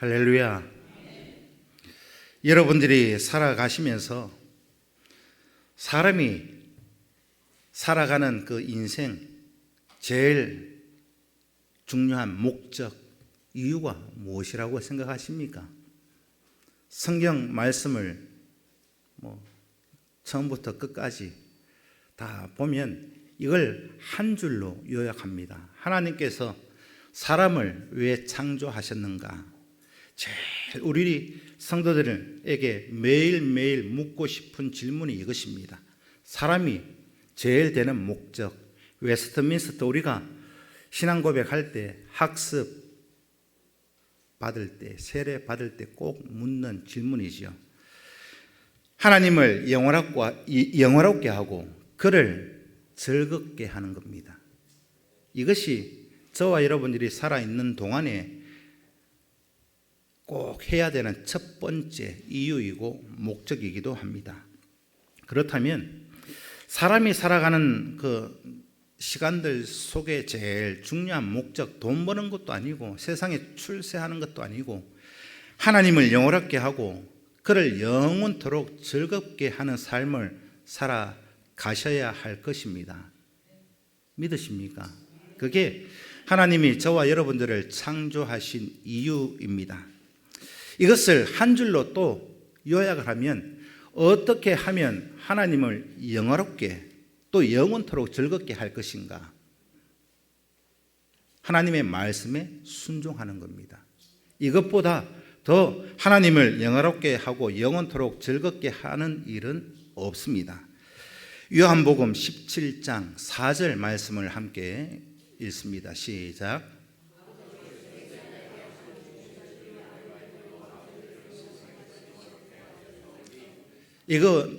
할렐루야. 여러분들이 살아가시면서 사람이 살아가는 그 인생 제일 중요한 목적, 이유가 무엇이라고 생각하십니까? 성경 말씀을 처음부터 끝까지 다 보면 이걸 한 줄로 요약합니다. 하나님께서 사람을 왜 창조하셨는가? 제일 우리 성도들에게 매일매일 묻고 싶은 질문이 이것입니다. 사람이 제일 되는 목적, 웨스트민스터 우리가 신앙 고백할 때, 학습 받을 때, 세례 받을 때 꼭 묻는 질문이지요. 하나님을 영원롭게 하고 그를 즐겁게 하는 겁니다. 이것이 저와 여러분들이 살아있는 동안에 꼭 해야 되는 첫 번째 이유이고 목적이기도 합니다. 그렇다면 사람이 살아가는 그 시간들 속에 제일 중요한 목적, 돈 버는 것도 아니고 세상에 출세하는 것도 아니고 하나님을 영원롭게 하고 그를 영원토록 즐겁게 하는 삶을 살아가셔야 할 것입니다. 믿으십니까? 그게 하나님이 저와 여러분들을 창조하신 이유입니다. 이것을 한 줄로 또 요약을 하면 어떻게 하면 하나님을 영화롭게 또 영원토록 즐겁게 할 것인가? 하나님의 말씀에 순종하는 겁니다. 이것보다 더 하나님을 영화롭게 하고 영원토록 즐겁게 하는 일은 없습니다. 요한복음 17장 4절 말씀을 함께 읽습니다. 시작. 이거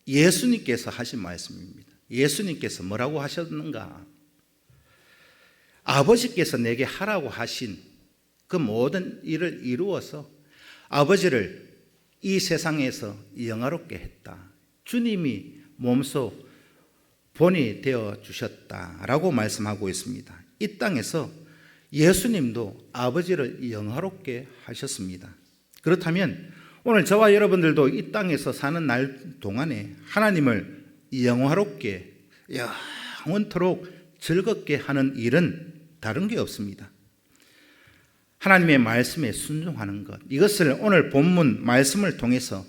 예수님께서 하신 말씀입니다. 예수님께서 뭐라고 하셨는가? 아버지께서 내게 하라고 하신 그 모든 일을 이루어서 아버지를 이 세상에서 영화롭게 했다. 주님이 몸소 본이 되어 주셨다라고 말씀하고 있습니다. 이 땅에서 예수님도 아버지를 영화롭게 하셨습니다. 그렇다면 오늘 저와 여러분들도 이 땅에서 사는 날 동안에 하나님을 영화롭게 영원토록 즐겁게 하는 일은 다른 게 없습니다. 하나님의 말씀에 순종하는 것, 이것을 오늘 본문 말씀을 통해서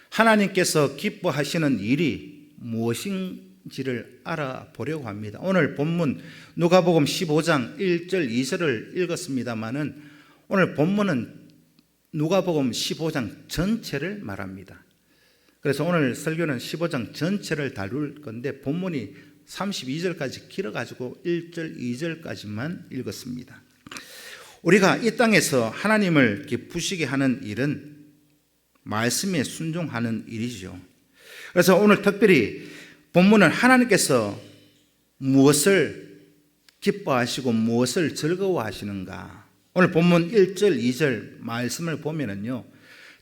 하나님께서 기뻐하시는 일이 무엇인지를 알아보려고 합니다. 오늘 본문 누가복음 15장 1절 2절을 읽었습니다마는 오늘 본문은 누가복음 15장 전체를 말합니다. 그래서 오늘 설교는 15장 전체를 다룰 건데 본문이 32절까지 길어가지고 1절 2절까지만 읽었습니다. 우리가 이 땅에서 하나님을 기쁘시게 하는 일은 말씀에 순종하는 일이죠. 그래서 오늘 특별히 본문은 하나님께서 무엇을 기뻐하시고 무엇을 즐거워하시는가? 오늘 본문 1절, 2절 말씀을 보면은요,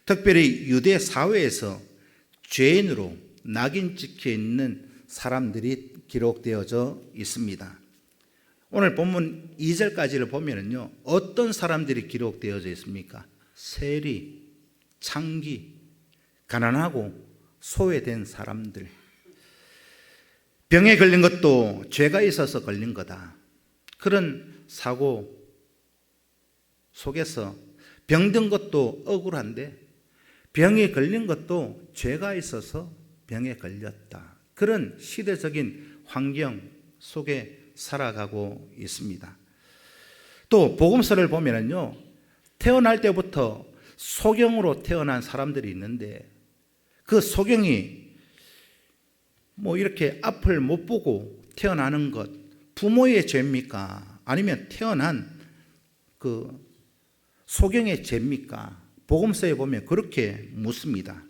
특별히 유대 사회에서 죄인으로 낙인 찍혀 있는 사람들이 기록되어져 있습니다. 오늘 본문 2절까지를 보면은요, 어떤 사람들이 기록되어져 있습니까? 세리, 창기, 가난하고 소외된 사람들. 병에 걸린 것도 죄가 있어서 걸린 거다. 그런 사고 속에서 병든 것도 억울한데 병에 걸린 것도 죄가 있어서 병에 걸렸다. 그런 시대적인 환경 속에 살아가고 있습니다. 또 복음서를 보면은요, 태어날 때부터 소경으로 태어난 사람들이 있는데 그 소경이 이렇게 앞을 못 보고 태어나는 것 부모의 죄입니까? 아니면 태어난 그 소경의 죄입니까? 복음서에 보면 그렇게 묻습니다.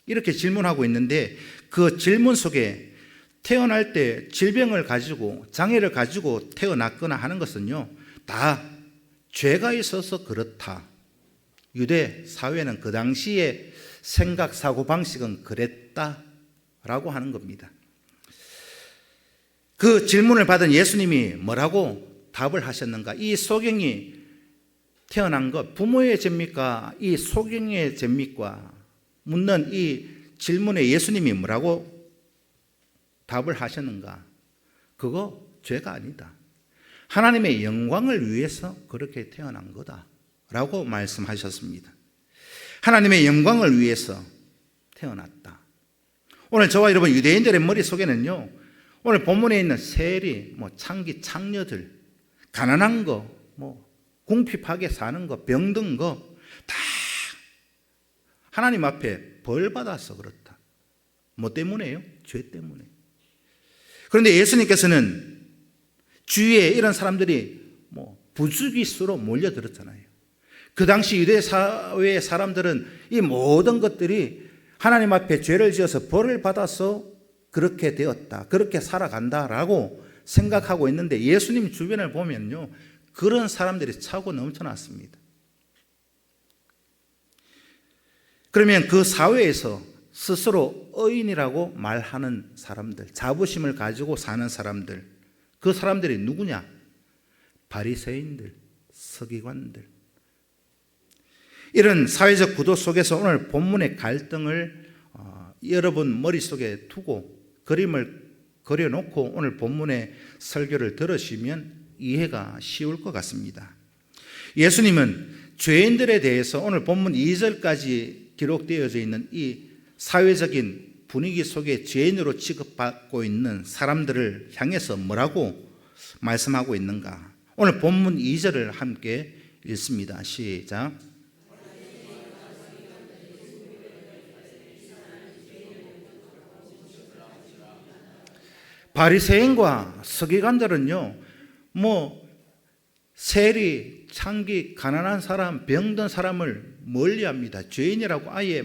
이렇게 질문하고 있는데 그 질문 속에 태어날 때 질병을 가지고 장애를 가지고 태어났거나 하는 것은요, 다 죄가 있어서 그렇다. 유대 사회는 그 당시에 생각 사고방식은 그랬다라고 하는 겁니다. 그 질문을 받은 예수님이 뭐라고 답을 하셨는가? 이 소경이 태어난 것, 부모의 죄입니까? 이 소경의 죄입니까? 묻는 이 질문에 예수님이 뭐라고 답을 하셨는가? 그거 죄가 아니다. 하나님의 영광을 위해서 그렇게 태어난 거다 라고 말씀하셨습니다. 하나님의 영광을 위해서 태어났다. 오늘 저와 여러분 유대인들의 머릿속에는요, 오늘 본문에 있는 세리, 창기, 창녀들, 가난한 거, 궁핍하게 사는 거, 병든 거 다 하나님 앞에 벌 받아서 그렇다. 뭐 때문에요? 죄 때문에. 그런데 예수님께서는 주위에 이런 사람들이 부주기수로 몰려들었잖아요. 그 당시 유대 사회의 사람들은 이 모든 것들이 하나님 앞에 죄를 지어서 벌을 받아서 그렇게 되었다, 그렇게 살아간다라고 생각하고 있는데 예수님 주변을 보면요, 그런 사람들이 차고 넘쳐났습니다. 그러면 그 사회에서 스스로 의인이라고 말하는 사람들, 자부심을 가지고 사는 사람들, 그 사람들이 누구냐? 바리새인들, 서기관들. 이런 사회적 구도 속에서 오늘 본문의 갈등을 여러분 머릿속에 두고 그림을 그려놓고 오늘 본문의 설교를 들으시면 이해가 쉬울 것 같습니다. 예수님은 죄인들에 대해서 오늘 본문 2절까지 기록되어져 있는 이 사회적인 분위기 속에 죄인으로 취급받고 있는 사람들을 향해서 뭐라고 말씀하고 있는가? 오늘 본문 2절을 함께 읽습니다. 시작. 바리새인과 서기관들은요, 세리, 창기, 가난한 사람, 병든 사람을 멀리합니다. 죄인이라고 아예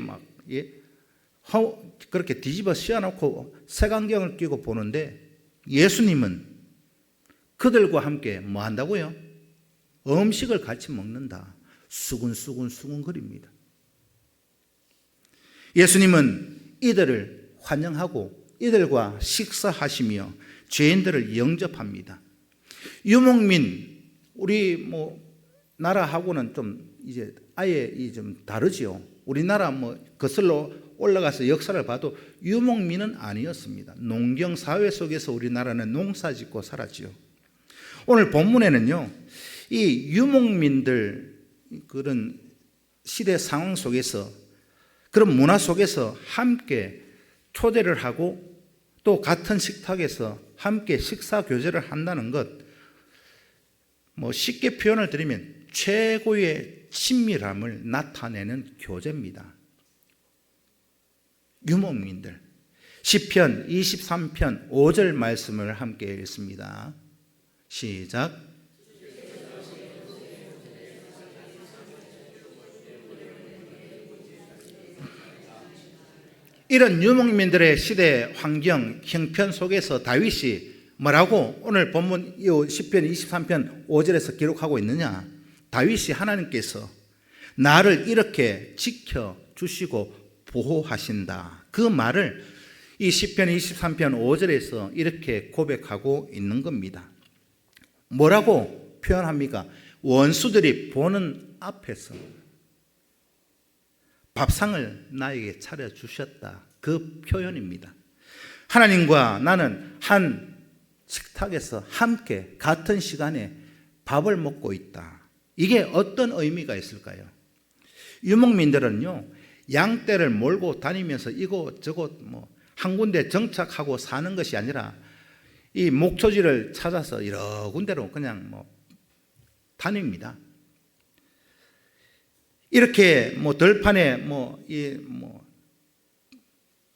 그렇게 뒤집어 씌워놓고 색안경을 끼고 보는데 예수님은 그들과 함께 뭐 한다고요? 음식을 같이 먹는다. 수근수근거립니다. 예수님은 이들을 환영하고 이들과 식사하시며 죄인들을 영접합니다. 유목민, 우리 나라하고는 좀 이제 아예 좀 다르지요. 우리나라 거슬러 올라가서 역사를 봐도 유목민은 아니었습니다. 농경 사회 속에서 우리나라는 농사 짓고 살았지요. 오늘 본문에는요, 이 유목민들 그런 시대 상황 속에서 그런 문화 속에서 함께 초대를 하고 또 같은 식탁에서 함께 식사 교제를 한다는 것, 쉽게 표현을 드리면 최고의 친밀함을 나타내는 교제입니다. 유목민들. 시편 23편 5절 말씀을 함께 읽습니다. 시작. 이런 유목민들의 시대 환경, 형편 속에서 다윗이 뭐라고 오늘 본문 시편 23편 5절에서 기록하고 있느냐? 다윗이 하나님께서 나를 이렇게 지켜주시고 보호하신다. 그 말을 이 시편 23편 5절에서 이렇게 고백하고 있는 겁니다. 뭐라고 표현합니까? 원수들이 보는 앞에서 밥상을 나에게 차려주셨다. 그 표현입니다. 하나님과 나는 한 식탁에서 함께 같은 시간에 밥을 먹고 있다. 이게 어떤 의미가 있을까요? 유목민들은요, 양떼를 몰고 다니면서 이곳저곳 한 군데 정착하고 사는 것이 아니라 이 목초지를 찾아서 여러 군데로 그냥 다닙니다. 이렇게 들판에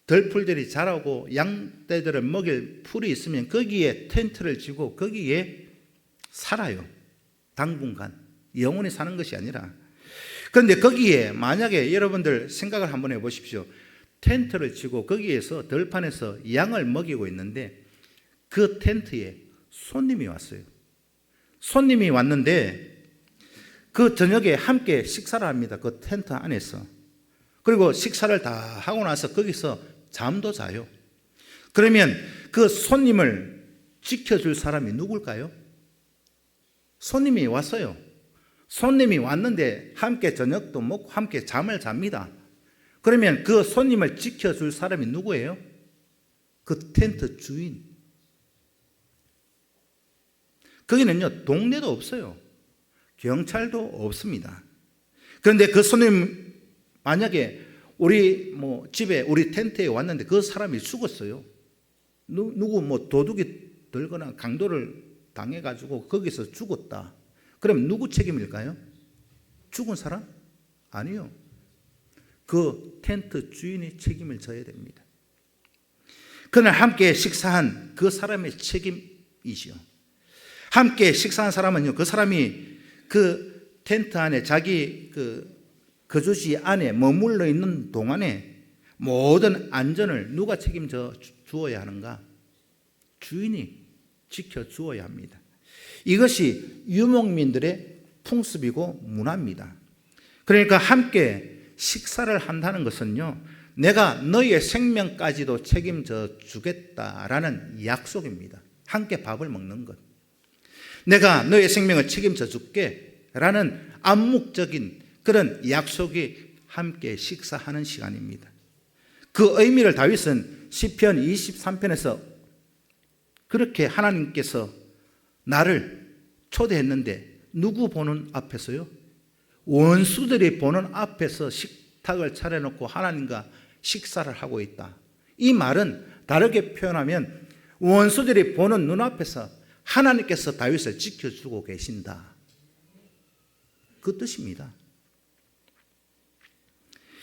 들풀들이 자라고 양떼들을 먹일 풀이 있으면 거기에 텐트를 치고 거기에 살아요. 당분간 영원히 사는 것이 아니라. 그런데 거기에 만약에 여러분들 생각을 한번 해보십시오. 텐트를 치고 거기에서 들판에서 양을 먹이고 있는데 그 텐트에 손님이 왔어요. 손님이 왔는데 그 저녁에 함께 식사를 합니다. 그 텐트 안에서. 그리고 식사를 다 하고 나서 거기서 잠도 자요. 그러면 그 손님을 지켜줄 사람이 누굴까요? 손님이 왔어요. 손님이 왔는데 함께 저녁도 먹고 함께 잠을 잡니다. 그러면 그 손님을 지켜줄 사람이 누구예요? 그 텐트 주인. 거기는요, 동네도 없어요. 경찰도 없습니다. 그런데 그 손님, 만약에 우리 집에, 우리 텐트에 왔는데 그 사람이 죽었어요. 누구 도둑이 들거나 강도를 당해가지고 거기서 죽었다. 그럼 누구 책임일까요? 죽은 사람? 아니요. 그 텐트 주인이 책임을 져야 됩니다. 그날 함께 식사한 그 사람의 책임이지요. 함께 식사한 사람은요, 그 사람이 그 텐트 안에 자기 거주지 안에 머물러 있는 동안에 모든 안전을 누가 책임져 주어야 하는가? 주인이 지켜 주어야 합니다. 이것이 유목민들의 풍습이고 문화입니다. 그러니까 함께 식사를 한다는 것은요, 내가 너희의 생명까지도 책임져 주겠다라는 약속입니다. 함께 밥을 먹는 것. 내가 너희의 생명을 책임져 줄게 라는 암묵적인 그런 약속이 함께 식사하는 시간입니다. 그 의미를 다윗은 시편 23편에서 그렇게 하나님께서 나를 초대했는데 누구 보는 앞에서요? 원수들이 보는 앞에서 식탁을 차려놓고 하나님과 식사를 하고 있다. 이 말은 다르게 표현하면 원수들이 보는 눈앞에서 하나님께서 다윗을 지켜주고 계신다. 그 뜻입니다.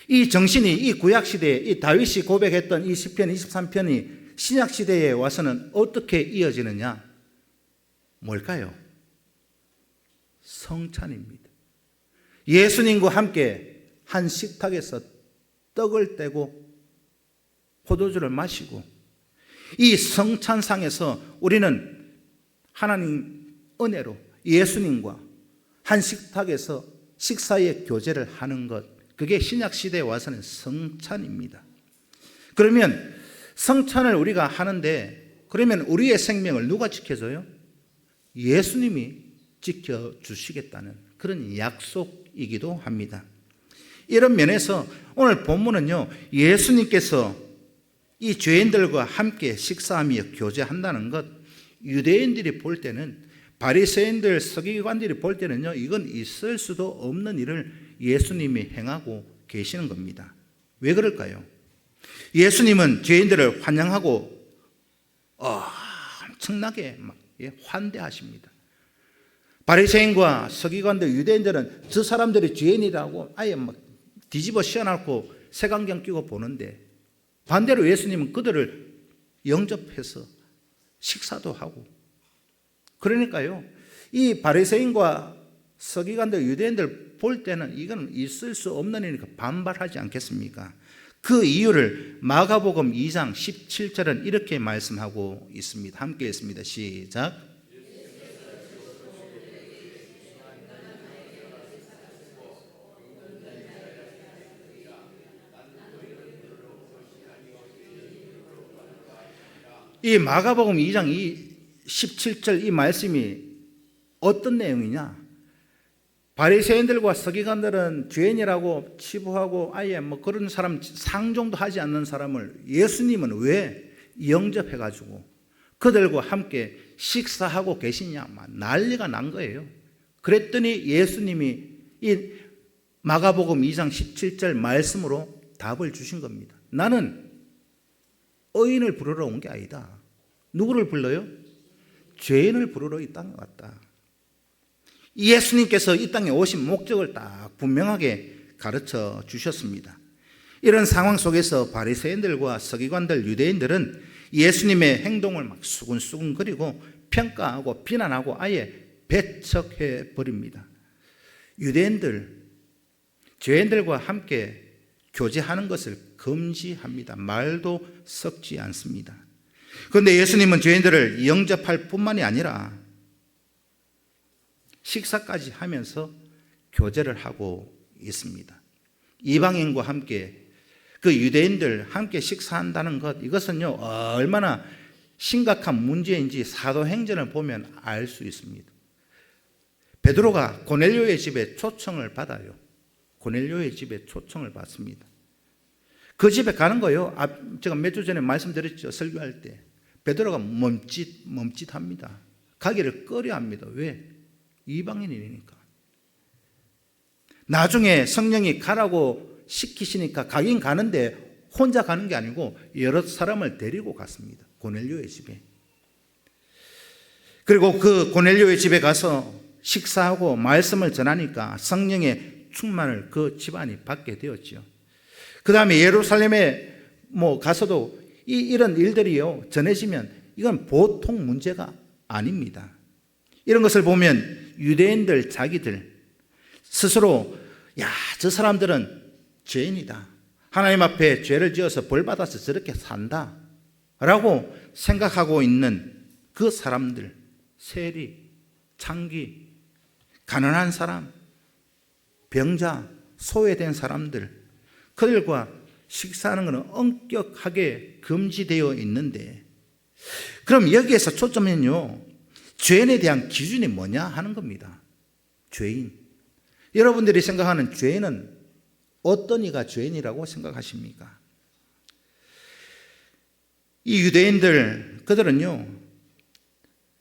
이 정신이 이 구약시대에 이 다윗이 고백했던 이 시편 23편이 신약시대에 와서는 어떻게 이어지느냐? 뭘까요? 성찬입니다. 예수님과 함께 한 식탁에서 떡을 떼고 포도주를 마시고 이 성찬상에서 우리는 하나님 은혜로 예수님과 한 식탁에서 식사의 교제를 하는 것, 그게 신약시대에 와서는 성찬입니다. 그러면 성찬을 우리가 하는데 그러면 우리의 생명을 누가 지켜줘요? 예수님이 지켜주시겠다는 그런 약속이기도 합니다. 이런 면에서 오늘 본문은요, 예수님께서 이 죄인들과 함께 식사하며 교제한다는 것, 유대인들이 볼 때는, 바리새인들, 서기관들이 볼 때는요, 이건 있을 수도 없는 일을 예수님이 행하고 계시는 겁니다. 왜 그럴까요? 예수님은 죄인들을 환영하고 엄청나게 환대하십니다. 바리새인과 서기관들, 유대인들은 저 사람들이 죄인이라고 아예 뒤집어 씌워놓고 색안경 끼고 보는데, 반대로 예수님은 그들을 영접해서 식사도 하고. 그러니까요, 이 바리새인과 서기관들, 유대인들 볼 때는 이건 있을 수 없는 일이니까 반발하지 않겠습니까? 그 이유를 마가복음 2장 17절은 이렇게 말씀하고 있습니다. 함께 읽습니다. 시작. 이 마가복음 2장 17절 이 말씀이 어떤 내용이냐? 바리새인들과 서기관들은 죄인이라고 치부하고 아예 그런 사람 상종도 하지 않는 사람을 예수님은 왜 영접해가지고 그들과 함께 식사하고 계시냐? 난리가 난 거예요. 그랬더니 예수님이 이 마가복음 2장 17절 말씀으로 답을 주신 겁니다. 나는 의인을 부르러 온 게 아니다. 누구를 불러요? 죄인을 부르러 이 땅에 왔다. 예수님께서 이 땅에 오신 목적을 딱 분명하게 가르쳐 주셨습니다. 이런 상황 속에서 바리새인들과 서기관들, 유대인들은 예수님의 행동을 수근수근거리고 평가하고 비난하고 아예 배척해 버립니다. 유대인들, 죄인들과 함께 교제하는 것을 금지합니다. 말도 섞지 않습니다. 그런데 예수님은 죄인들을 영접할 뿐만이 아니라 식사까지 하면서 교제를 하고 있습니다. 이방인과 함께 그 유대인들 함께 식사한다는 것, 이것은요 얼마나 심각한 문제인지 사도행전을 보면 알 수 있습니다. 베드로가 고넬료의 집에 초청을 받아요. 고넬료의 집에 초청을 받습니다. 그 집에 가는 거요. 제가 몇 주 전에 말씀드렸죠. 설교할 때. 베드로가 멈칫합니다. 가기를 꺼려합니다. 왜? 이방인이니까. 나중에 성령이 가라고 시키시니까 가긴 가는데 혼자 가는 게 아니고 여러 사람을 데리고 갔습니다. 고넬료의 집에. 그리고 그 고넬료의 집에 가서 식사하고 말씀을 전하니까 성령의 충만을 그 집안이 받게 되었죠. 그 다음에 예루살렘에 가서도 이런 일들이요 전해지면 이건 보통 문제가 아닙니다. 이런 것을 보면 유대인들 자기들 스스로 저 사람들은 죄인이다. 하나님 앞에 죄를 지어서 벌 받아서 저렇게 산다 라고 생각하고 있는 그 사람들, 세리, 창기, 가난한 사람, 병자, 소외된 사람들, 그들과 식사하는 것은 엄격하게 금지되어 있는데, 그럼 여기에서 초점은요, 죄인에 대한 기준이 뭐냐 하는 겁니다. 죄인. 여러분들이 생각하는 죄인은 어떤 이가 죄인이라고 생각하십니까? 이 유대인들, 그들은요,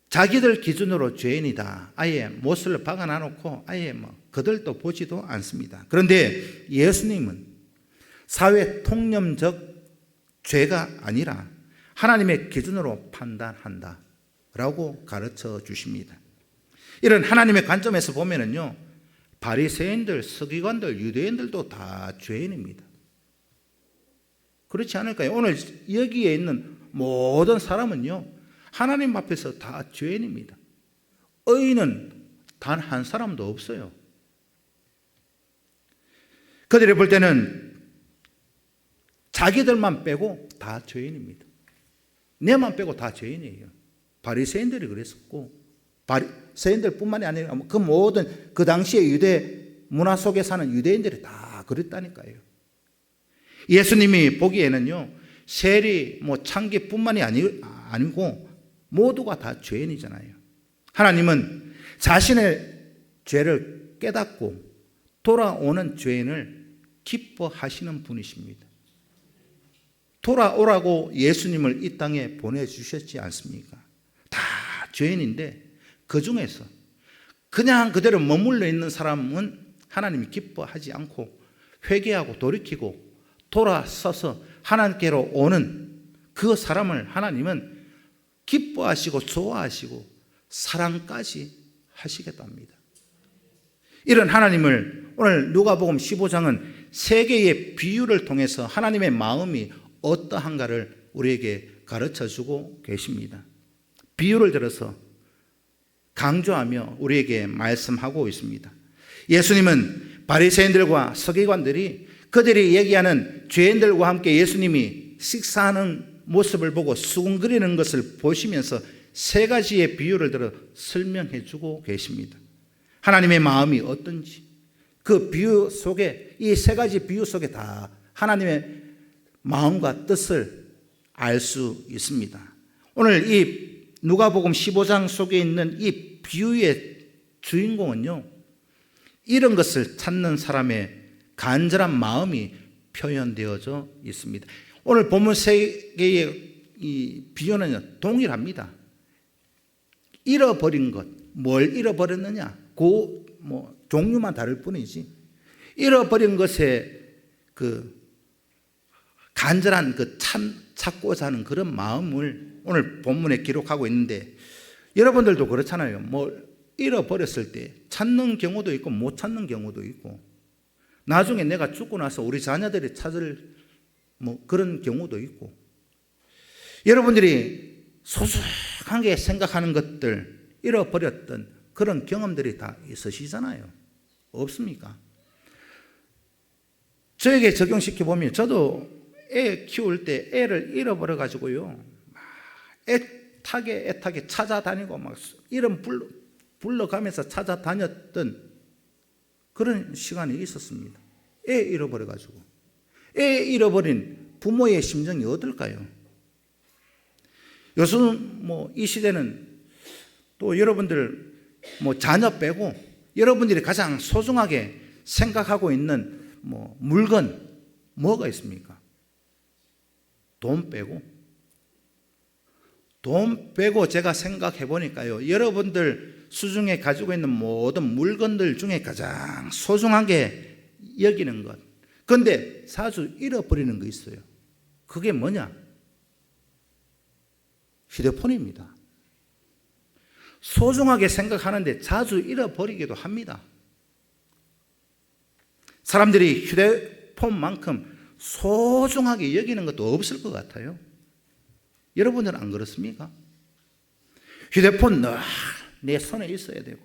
자기들 기준으로 죄인이다. 아예 못을 박아놔 놓고 아예 그들도 보지도 않습니다. 그런데 예수님은 사회 통념적 죄가 아니라 하나님의 기준으로 판단한다 라고 가르쳐 주십니다. 이런 하나님의 관점에서 보면은요, 바리새인들, 서기관들, 유대인들도 다 죄인입니다. 그렇지 않을까요? 오늘 여기에 있는 모든 사람은요, 하나님 앞에서 다 죄인입니다. 의인은 단 한 사람도 없어요. 그들이 볼 때는 자기들만 빼고 다 죄인입니다. 내만 빼고 다 죄인이에요. 바리새인들이 그랬었고, 바리새인들뿐만이 아니라 그 모든 그 당시의 유대 문화 속에 사는 유대인들이 다 그랬다니까요. 예수님이 보기에는요, 세리, 창기뿐만이 아니고 모두가 다 죄인이잖아요. 하나님은 자신의 죄를 깨닫고 돌아오는 죄인을 기뻐하시는 분이십니다. 돌아오라고 예수님을 이 땅에 보내주셨지 않습니까? 다 죄인인데 그 중에서 그냥 그대로 머물러 있는 사람은 하나님이 기뻐하지 않고 회개하고 돌이키고 돌아서서 하나님께로 오는 그 사람을 하나님은 기뻐하시고 좋아하시고 사랑까지 하시겠답니다. 이런 하나님을 오늘 누가복음 15장은 세 개의 비유를 통해서 하나님의 마음이 어떠한가를 우리에게 가르쳐주고 계십니다. 비유를 들어서 강조하며 우리에게 말씀하고 있습니다. 예수님은 바리새인들과 서기관들이 그들이 얘기하는 죄인들과 함께 예수님이 식사하는 모습을 보고 수군거리는 것을 보시면서 세 가지의 비유를 들어 설명해 주고 계십니다. 하나님의 마음이 어떤지 그 비유 속에, 이 세 가지 비유 속에 다 하나님의 마음과 뜻을 알 수 있습니다. 오늘 이 누가복음 15장 속에 있는 이 비유의 주인공은요, 이런 것을 찾는 사람의 간절한 마음이 표현되어져 있습니다. 오늘 본문 세 개의 이 비유는 동일합니다. 잃어버린 것, 뭘 잃어버렸느냐? 종류만 다를 뿐이지. 잃어버린 것에 그 간절한 찾고자 하는 그런 마음을 오늘 본문에 기록하고 있는데, 여러분들도 그렇잖아요. 잃어버렸을 때 찾는 경우도 있고 못 찾는 경우도 있고, 나중에 내가 죽고 나서 우리 자녀들이 찾을 그런 경우도 있고, 여러분들이 소중하게 생각하는 것들, 잃어버렸던 그런 경험들이 다 있으시잖아요. 없습니까? 저에게 적용시켜보면, 저도 애 키울 때 애를 잃어버려 가지고요, 애타게 찾아다니고 이름 불러가면서 찾아다녔던 그런 시간이 있었습니다. 애 잃어버려 가지고. 애 잃어버린 부모의 심정이 어떨까요? 요즘 이 시대는 또 여러분들 자녀 빼고 여러분들이 가장 소중하게 생각하고 있는 물건 뭐가 있습니까? 돈 빼고 제가 생각해 보니까요, 여러분들 수중에 가지고 있는 모든 물건들 중에 가장 소중하게 여기는 것, 그런데 자주 잃어버리는 거 있어요. 그게 뭐냐? 휴대폰입니다. 소중하게 생각하는데 자주 잃어버리기도 합니다. 사람들이 휴대폰만큼 소중하게 여기는 것도 없을 것 같아요. 여러분들은 안 그렇습니까? 휴대폰 늘 내 손에 있어야 되고,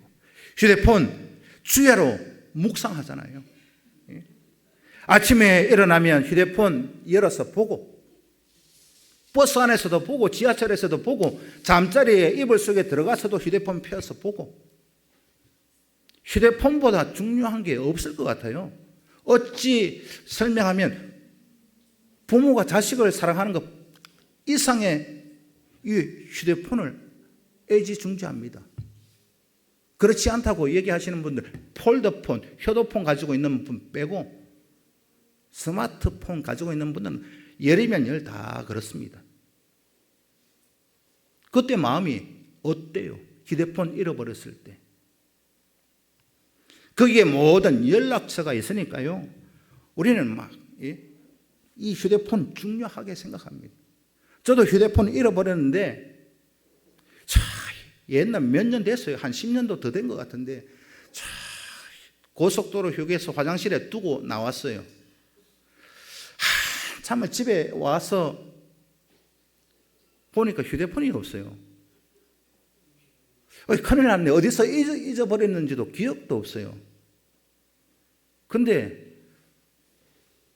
휴대폰 주야로 묵상하잖아요. 아침에 일어나면 휴대폰 열어서 보고, 버스 안에서도 보고, 지하철에서도 보고, 잠자리에 이불 속에 들어가서도 휴대폰 펴서 보고, 휴대폰보다 중요한 게 없을 것 같아요. 어찌 설명하면 부모가 자식을 사랑하는 것 이상의 이 휴대폰을 애지중지합니다. 그렇지 않다고 얘기하시는 분들, 폴더폰, 효도폰 가지고 있는 분 빼고 스마트폰 가지고 있는 분들은 열이면 열 다 그렇습니다. 그때 마음이 어때요? 휴대폰 잃어버렸을 때. 거기에 모든 연락처가 있으니까요, 우리는 막 이 휴대폰 중요하게 생각합니다. 저도 휴대폰 잃어버렸는데, 옛날 몇 년 됐어요. 한 10년도 더 된 것 같은데, 고속도로 휴게소 화장실에 두고 나왔어요. 한참을 집에 와서 보니까 휴대폰이 없어요. 큰일 났네. 어디서 잊어버렸는지도 기억도 없어요. 근데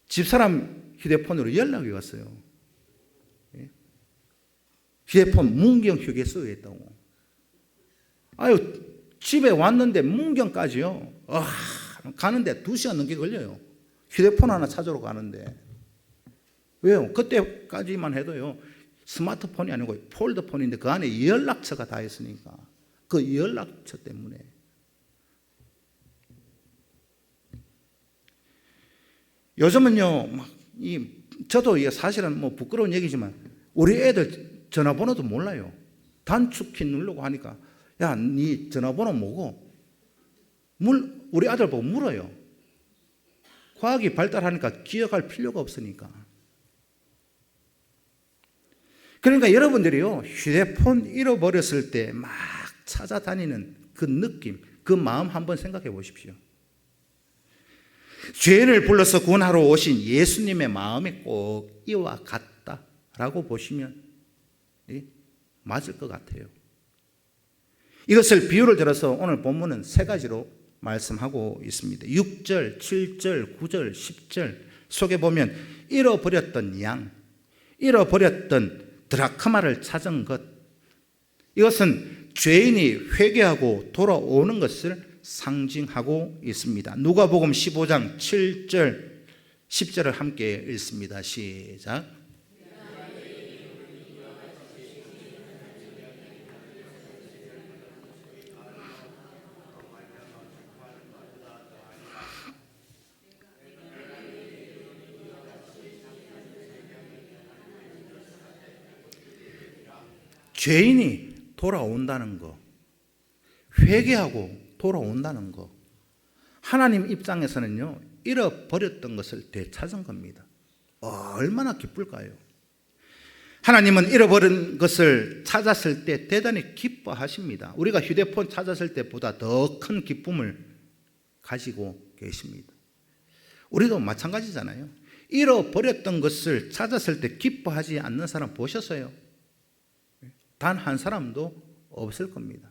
집사람 휴대폰으로 연락이 왔어요. 휴대폰 문경 휴게소에 있다고. 아유, 집에 왔는데 문경까지요. 가는데 2시간 넘게 걸려요. 휴대폰 하나 찾으러 가는데. 왜요? 그때까지만 해도요, 스마트폰이 아니고 폴더폰인데 그 안에 연락처가 다 있으니까. 그 연락처 때문에. 요즘은요, 저도 이게 사실은 부끄러운 얘기지만, 우리 애들 전화번호도 몰라요. 단축키 누르고 하니까, 야, 네 전화번호 뭐고? 우리 아들 보고 물어요. 과학이 발달하니까 기억할 필요가 없으니까. 그러니까 여러분들이요, 휴대폰 잃어버렸을 때 막 찾아다니는 그 느낌, 그 마음 한번 생각해 보십시오. 죄인을 불러서 구원하러 오신 예수님의 마음이 꼭 이와 같다라고 보시면 맞을 것 같아요. 이것을 비유를 들어서 오늘 본문은 3가지로 말씀하고 있습니다. 6절, 7절, 9절, 10절 속에 보면 잃어버렸던 양, 잃어버렸던 드라크마를 찾은 것, 이것은 죄인이 회개하고 돌아오는 것을 상징하고 있습니다. 누가복음 15장 7절, 10절을 함께 읽습니다. 시작. 죄인이 돌아온다는 거, 회개하고 돌아온다는 거, 하나님 입장에서는요, 잃어버렸던 것을 되찾은 겁니다. 얼마나 기쁠까요? 하나님은 잃어버린 것을 찾았을 때 대단히 기뻐하십니다. 우리가 휴대폰 찾았을 때보다 더 큰 기쁨을 가지고 계십니다. 우리도 마찬가지잖아요. 잃어버렸던 것을 찾았을 때 기뻐하지 않는 사람 보셨어요? 단 한 사람도 없을 겁니다.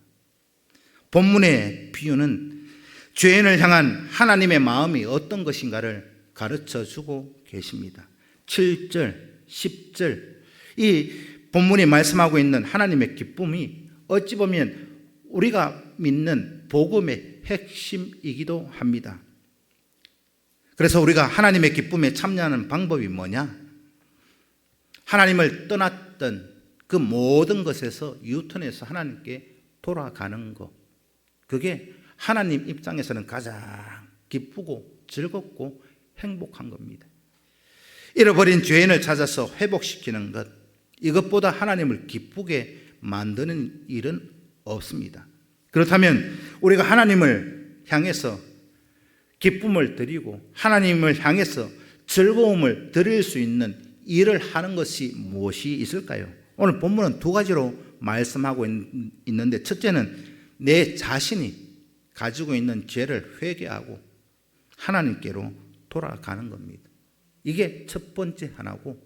본문의 비유는 죄인을 향한 하나님의 마음이 어떤 것인가를 가르쳐 주고 계십니다. 7절, 10절, 이 본문이 말씀하고 있는 하나님의 기쁨이 어찌 보면 우리가 믿는 복음의 핵심이기도 합니다. 그래서 우리가 하나님의 기쁨에 참여하는 방법이 뭐냐? 하나님을 떠났던 그 모든 것에서 유턴해서 하나님께 돌아가는 것, 그게 하나님 입장에서는 가장 기쁘고 즐겁고 행복한 겁니다. 잃어버린 죄인을 찾아서 회복시키는 것, 이것보다 하나님을 기쁘게 만드는 일은 없습니다. 그렇다면 우리가 하나님을 향해서 기쁨을 드리고 하나님을 향해서 즐거움을 드릴 수 있는 일을 하는 것이 무엇이 있을까요? 오늘 본문은 두 가지로 말씀하고 있는데, 첫째는 내 자신이 가지고 있는 죄를 회개하고 하나님께로 돌아가는 겁니다. 이게 첫 번째 하나고,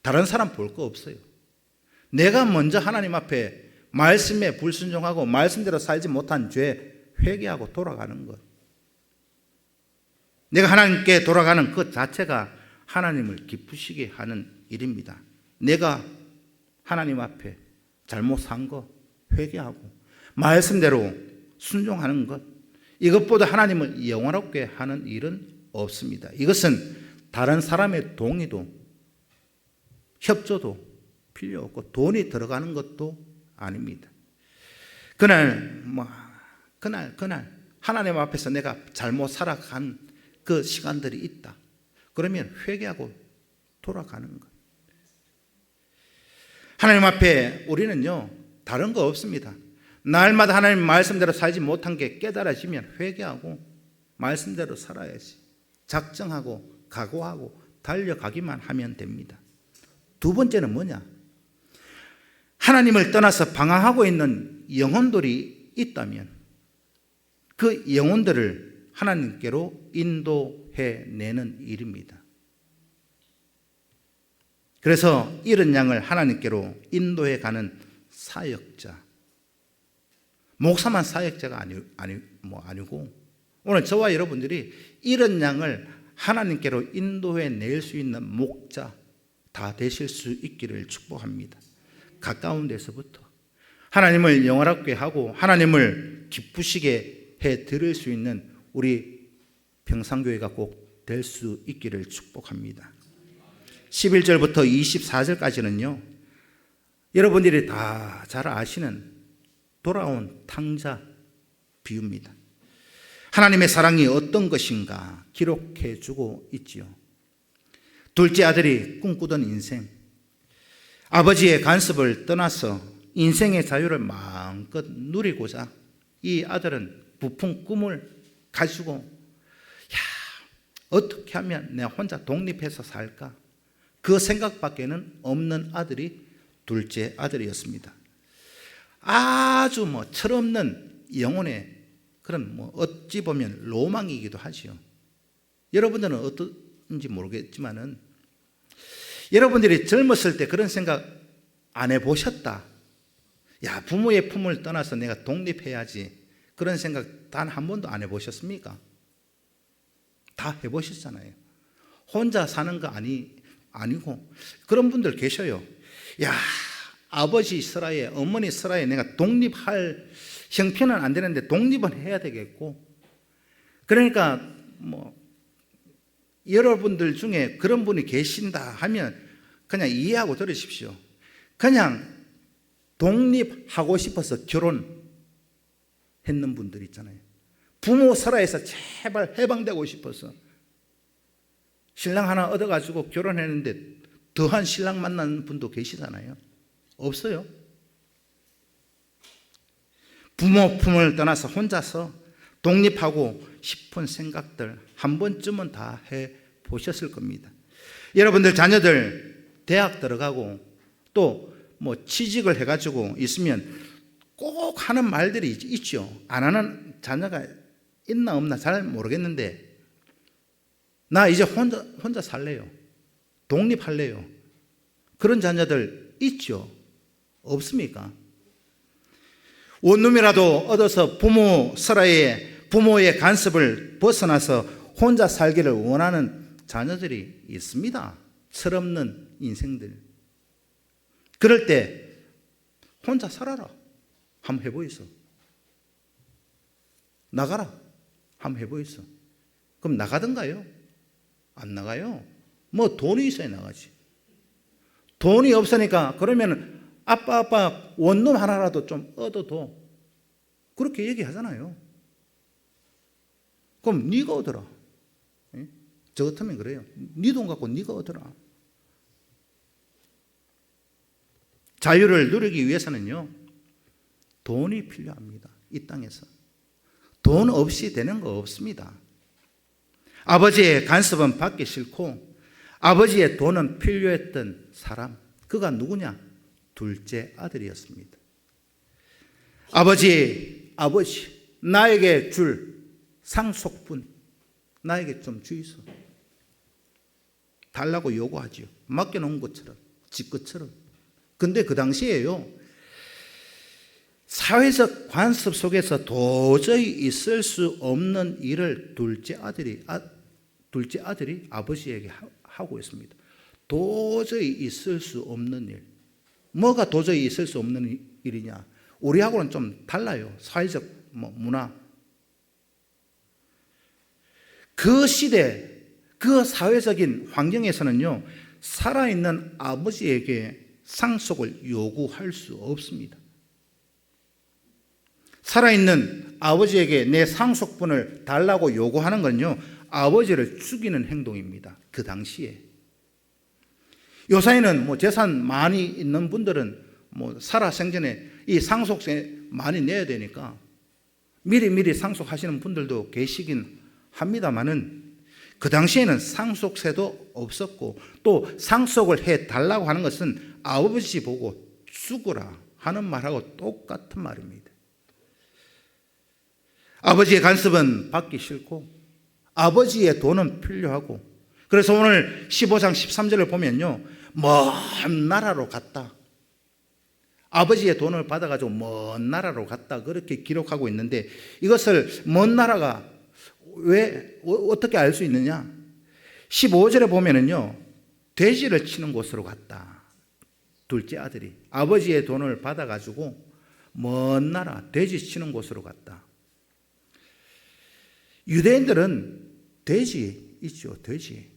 다른 사람 볼 거 없어요. 내가 먼저 하나님 앞에 말씀에 불순종하고 말씀대로 살지 못한 죄 회개하고 돌아가는 것, 내가 하나님께 돌아가는 것 자체가 하나님을 기쁘시게 하는 일입니다. 내가 하나님 앞에 잘못 산 거 회개하고 말씀대로 순종하는 것, 이것보다 하나님을 영원롭게 하는 일은 없습니다. 이것은 다른 사람의 동의도 협조도 필요 없고 돈이 들어가는 것도 아닙니다. 그날 하나님 앞에서 내가 잘못 살아간 그 시간들이 있다. 그러면 회개하고 돌아가는 것. 하나님 앞에 우리는요, 다른 거 없습니다. 날마다 하나님 말씀대로 살지 못한 게 깨달아지면 회개하고 말씀대로 살아야지. 작정하고 각오하고 달려가기만 하면 됩니다. 두 번째는 뭐냐? 하나님을 떠나서 방황하고 있는 영혼들이 있다면 그 영혼들을 하나님께로 인도해내는 일입니다. 그래서 이런 양을 하나님께로 인도해가는 사역자, 목사만 사역자가 아니고 오늘 저와 여러분들이 이런 양을 하나님께로 인도해낼 수 있는 목자 다 되실 수 있기를 축복합니다. 가까운 데서부터 하나님을 영원하게 하고 하나님을 기쁘시게 해드릴 수 있는 우리 평산교회가 꼭 될 수 있기를 축복합니다. 11절부터 24절까지는요, 여러분들이 다 잘 아시는 돌아온 탕자 비유입니다. 하나님의 사랑이 어떤 것인가 기록해 주고 있지요. 둘째 아들이 꿈꾸던 인생, 아버지의 간섭을 떠나서 인생의 자유를 마음껏 누리고자 이 아들은 부푼 꿈을 가지고 어떻게 하면 내가 혼자 독립해서 살까? 그 생각밖에는 없는 아들이 둘째 아들이었습니다. 아주 철없는 영혼의 그런 어찌 보면 로망이기도 하지요. 여러분들은 어떤지 모르겠지만은 여러분들이 젊었을 때 그런 생각 안 해보셨다. 야, 부모의 품을 떠나서 내가 독립해야지. 그런 생각 단 한 번도 안 해보셨습니까? 다 해보셨잖아요. 혼자 사는 거 아니고 그런 분들 계셔요. 야, 아버지 슬하에 어머니 슬하에 내가 독립할 형편은 안 되는데 독립은 해야 되겠고, 그러니까 여러분들 중에 그런 분이 계신다 하면 그냥 이해하고 들으십시오. 그냥 독립하고 싶어서 결혼했는 분들 있잖아요. 부모 설화에서 제발 해방되고 싶어서 신랑 하나 얻어가지고 결혼했는데 더한 신랑 만나는 분도 계시잖아요. 없어요? 부모 품을 떠나서 혼자서 독립하고 싶은 생각들 한 번쯤은 다 해보셨을 겁니다. 여러분들 자녀들 대학 들어가고 또 취직을 해가지고 있으면 꼭 하는 말들이 있죠. 안 하는 자녀가 있나 없나 잘 모르겠는데, 나 이제 혼자 살래요. 독립할래요. 그런 자녀들 있죠. 없습니까? 원룸이라도 얻어서 부모 설하에 부모의 간섭을 벗어나서 혼자 살기를 원하는 자녀들이 있습니다. 철없는 인생들. 그럴 때 혼자 살아라. 한번 해보이소. 나가라. 한번 해보이소. 그럼 나가던가요? 안 나가요. 돈이 있어야 나가지. 돈이 없으니까 그러면 아빠 원룸 하나라도 좀 얻어도 그렇게 얘기하잖아요. 그럼 네가 얻어라. 예? 저 같으면 그래요. 네 돈 갖고 네가 얻어라. 자유를 누리기 위해서는요, 돈이 필요합니다. 이 땅에서. 돈 없이 되는 거 없습니다. 아버지의 간섭은 받기 싫고 아버지의 돈은 필요했던 사람, 그가 누구냐? 둘째 아들이었습니다. 아버지, 나에게 줄 상속분, 나에게 좀 주이소. 달라고 요구하지요. 맡겨놓은 것처럼, 집 것처럼. 근데 그 당시에요, 사회적 관습 속에서 도저히 있을 수 없는 일을 둘째 아들이 아버지에게 하고 있습니다. 도저히 있을 수 없는 일. 뭐가 도저히 있을 수 없는 일이냐? 우리하고는 좀 달라요. 사회적 문화. 그 시대, 그 사회적인 환경에서는요, 살아있는 아버지에게 상속을 요구할 수 없습니다. 살아있는 아버지에게 내 상속분을 달라고 요구하는 건요, 아버지를 죽이는 행동입니다. 그 당시에. 요사이는 재산 많이 있는 분들은 살아생전에 이 상속세 많이 내야 되니까 미리 상속하시는 분들도 계시긴 합니다만은, 그 당시에는 상속세도 없었고 또 상속을 해 달라고 하는 것은 아버지 보고 죽으라 하는 말하고 똑같은 말입니다. 아버지의 간섭은 받기 싫고 아버지의 돈은 필요하고, 그래서 오늘 15장 13절을 보면요, 먼 나라로 갔다. 아버지의 돈을 받아가지고 먼 나라로 갔다, 그렇게 기록하고 있는데, 이것을 먼 나라가 어떻게 알 수 있느냐? 15절에 보면은요, 돼지를 치는 곳으로 갔다. 둘째 아들이 아버지의 돈을 받아가지고 먼 나라 돼지 치는 곳으로 갔다. 유대인들은 돼지 있죠, 돼지.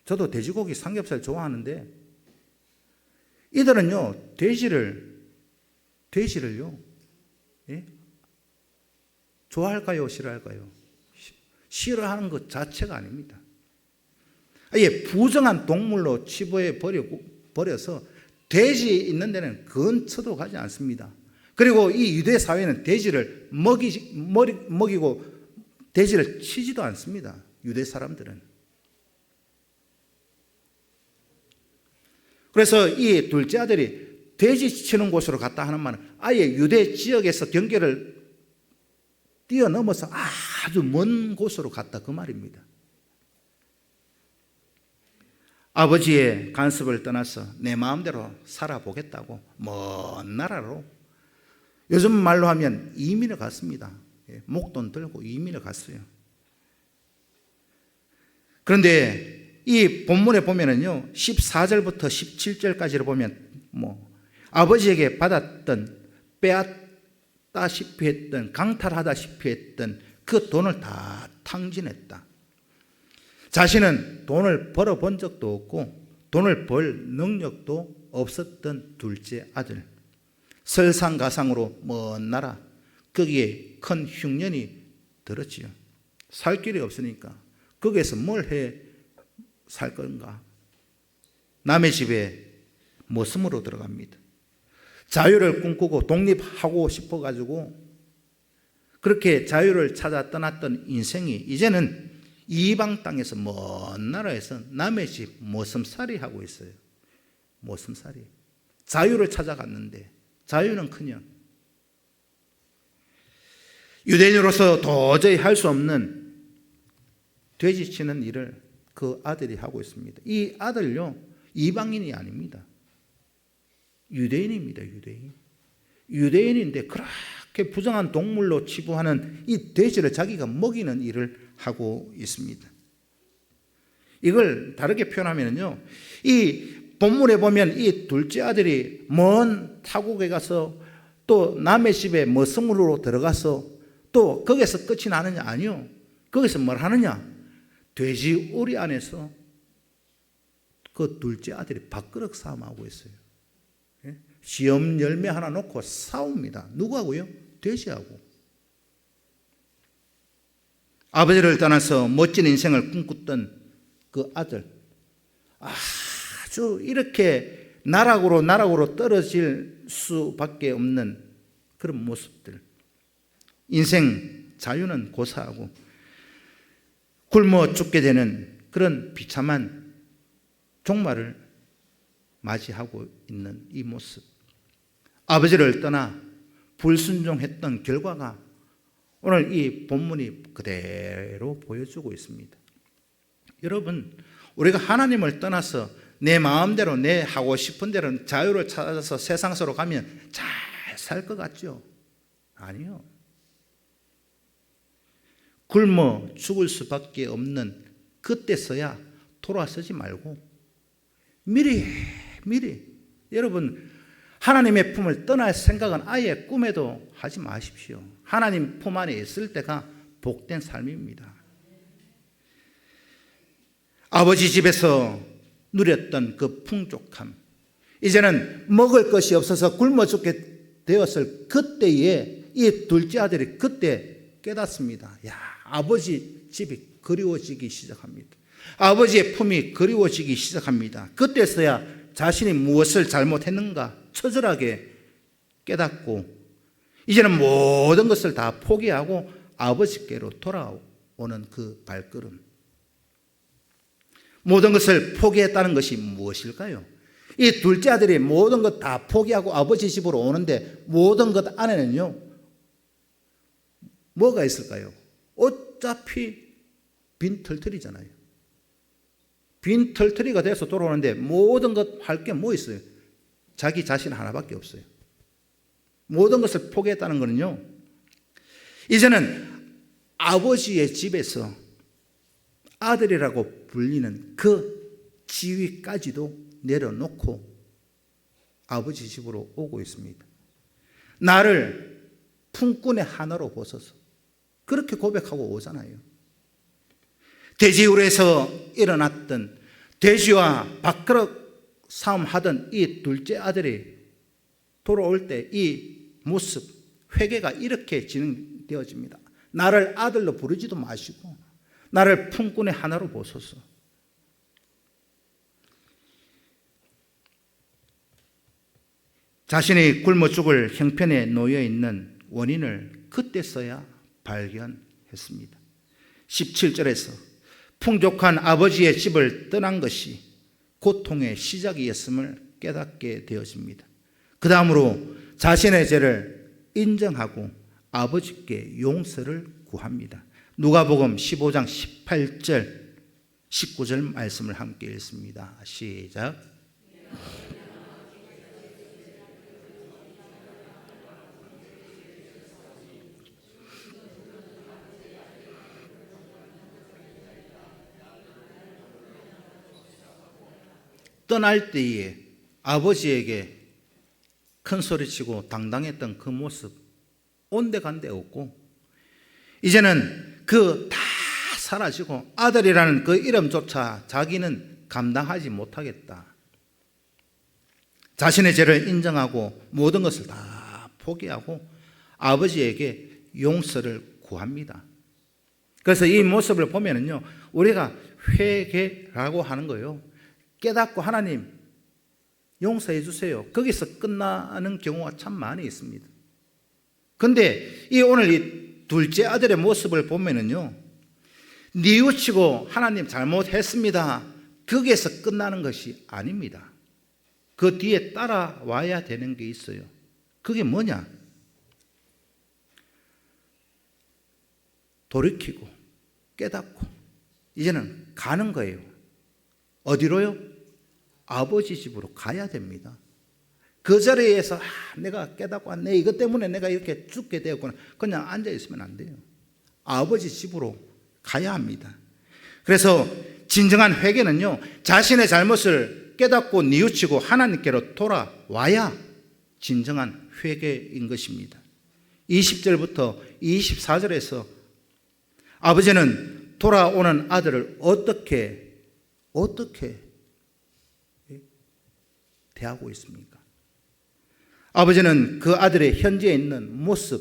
저도 돼지고기 삼겹살 좋아하는데, 이들은요, 돼지를요, 예? 좋아할까요, 싫어할까요? 싫어하는 것 자체가 아닙니다. 아예 부정한 동물로 치부해 버려서 돼지 있는 데는 근처도 가지 않습니다. 그리고 이 유대 사회는 돼지를 먹이고 돼지를 치지도 않습니다. 유대 사람들은. 그래서 이 둘째 아들이 돼지 치는 곳으로 갔다 하는 말은 아예 유대 지역에서 경계를 뛰어넘어서 아주 먼 곳으로 갔다, 그 말입니다. 아버지의 간섭을 떠나서 내 마음대로 살아보겠다고 먼 나라로, 요즘 말로 하면 이민을 갔습니다. 목돈 들고 이민을 갔어요. 그런데 이 본문에 보면은요, 14절부터 17절까지를 보면 아버지에게 받았던, 빼앗다시피 했던, 강탈하다시피 했던 그 돈을 다 탕진했다. 자신은 돈을 벌어본 적도 없고 돈을 벌 능력도 없었던 둘째 아들, 설상가상으로 먼 나라, 거기에 큰 흉년이 들었지요. 살 길이 없으니까 거기에서 뭘 해 살 건가? 남의 집에 머슴으로 들어갑니다. 자유를 꿈꾸고 독립하고 싶어가지고 그렇게 자유를 찾아 떠났던 인생이 이제는 이방 땅에서, 먼 나라에서 남의 집 머슴살이 하고 있어요. 머슴살이. 자유를 찾아갔는데 자유는커녕 유대인으로서 도저히 할 수 없는 돼지 치는 일을 그 아들이 하고 있습니다. 이 아들요, 이방인이 아닙니다. 유대인입니다. 유대인인데 그렇게 부정한 동물로 치부하는 이 돼지를 자기가 먹이는 일을 하고 있습니다. 이걸 다르게 표현하면요, 이 본문에 보면 이 둘째 아들이 먼 타국에 가서 또 남의 집에 머슴으로 들어가서 또 거기서 끝이 나느냐? 아니요. 거기서 뭘 하느냐? 돼지 우리 안에서 그 둘째 아들이 밥그릇 싸움하고 있어요. 시험 열매 하나 놓고 싸웁니다. 누구하고요? 돼지하고. 아버지를 떠나서 멋진 인생을 꿈꿨던 그 아들, 아주 이렇게 나락으로 떨어질 수밖에 없는 그런 모습들. 인생 자유는 고사하고 굶어 죽게 되는 그런 비참한 종말을 맞이하고 있는 이 모습. 아버지를 떠나 불순종했던 결과가 오늘 이 본문이 그대로 보여주고 있습니다. 여러분, 우리가 하나님을 떠나서 내 마음대로 내 하고 싶은 대로 자유를 찾아서 세상으로 가면 잘 살 것 같죠? 아니요. 굶어 죽을 수밖에 없는 그때서야 돌아서지 말고 미리 여러분, 하나님의 품을 떠날 생각은 아예 꿈에도 하지 마십시오. 하나님 품 안에 있을 때가 복된 삶입니다. 아버지 집에서 누렸던 그 풍족함, 이제는 먹을 것이 없어서 굶어 죽게 되었을 그때에 이 둘째 아들이 그때 깨닫습니다. 야, 아버지 집이 그리워지기 시작합니다. 아버지의 품이 그리워지기 시작합니다. 그때서야 자신이 무엇을 잘못했는가 처절하게 깨닫고 이제는 모든 것을 다 포기하고 아버지께로 돌아오는 그 발걸음. 모든 것을 포기했다는 것이 무엇일까요? 이 둘째 아들이 모든 것 다 포기하고 아버지 집으로 오는데 모든 것 안에는요, 뭐가 있을까요? 어차피 빈털터리잖아요. 빈털터리가 돼서 돌아오는데 모든 것 할 게 뭐 있어요? 자기 자신 하나밖에 없어요. 모든 것을 포기했다는 것은요, 이제는 아버지의 집에서 아들이라고 불리는 그 지위까지도 내려놓고 아버지 집으로 오고 있습니다. 나를 품꾼의 하나로 보소서. 그렇게 고백하고 오잖아요. 돼지우에서 일어났던 돼지와 밥그릇 싸움하던 이 둘째 아들이 돌아올 때 이 모습, 회개가 이렇게 진행되어집니다. 나를 아들로 부르지도 마시고 나를 품꾼의 하나로 보소서. 자신이 굶어 죽을 형편에 놓여 있는 원인을 그때서야 발견했습니다. 17절에서 풍족한 아버지의 집을 떠난 것이 고통의 시작이었음을 깨닫게 되어집니다. 그 다음으로 자신의 죄를 인정하고 아버지께 용서를 구합니다. 누가복음 15장 18절 19절 말씀을 함께 읽습니다. 시작. 떠날 때에 아버지에게 큰 소리치고 당당했던 그 모습 온데간데 없고 이제는 그 다 사라지고 아들이라는 그 이름조차 자기는 감당하지 못하겠다. 자신의 죄를 인정하고 모든 것을 다 포기하고 아버지에게 용서를 구합니다. 그래서 이 모습을 보면은요, 우리가 회개라고 하는 거예요. 깨닫고 하나님 용서해 주세요. 거기서 끝나는 경우가 참 많이 있습니다. 근데 오늘 이 둘째 아들의 모습을 보면은요, 뉘우치고 하나님 잘못했습니다. 거기에서 끝나는 것이 아닙니다. 그 뒤에 따라와야 되는 게 있어요. 그게 뭐냐? 돌이키고 깨닫고 이제는 가는 거예요. 어디로요? 아버지 집으로 가야 됩니다. 그 자리에서 내가 깨닫고 왔네, 이것 때문에 내가 이렇게 죽게 되었구나, 그냥 앉아 있으면 안 돼요. 아버지 집으로 가야 합니다. 그래서 진정한 회개는요, 자신의 잘못을 깨닫고 뉘우치고 하나님께로 돌아와야 진정한 회개인 것입니다. 20절부터 24절에서 아버지는 돌아오는 아들을 어떻게 대하고 있습니까? 아버지는 그 아들의 현재에 있는 모습,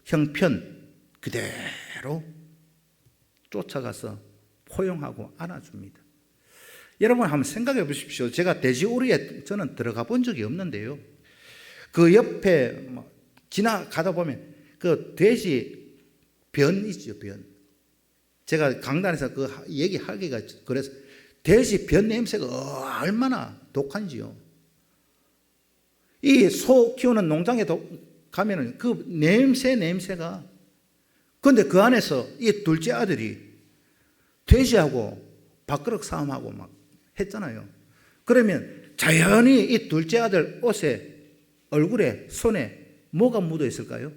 형편 그대로 쫓아가서 포용하고 안아줍니다. 여러분 한번 생각해 보십시오. 제가 돼지우리에 저는 들어가 본 적이 없는데요. 그 옆에 지나가다 보면 그 돼지 변 있죠, 변. 제가 강단에서 그 얘기하기가 그래서 돼지 변 냄새가 얼마나 독한지요. 이 소 키우는 농장에 가면은 그 냄새가, 근데 그 안에서 이 둘째 아들이 돼지하고 밥그릇 싸움하고 막 했잖아요. 그러면 자연히 이 둘째 아들 옷에, 얼굴에, 손에 뭐가 묻어 있을까요?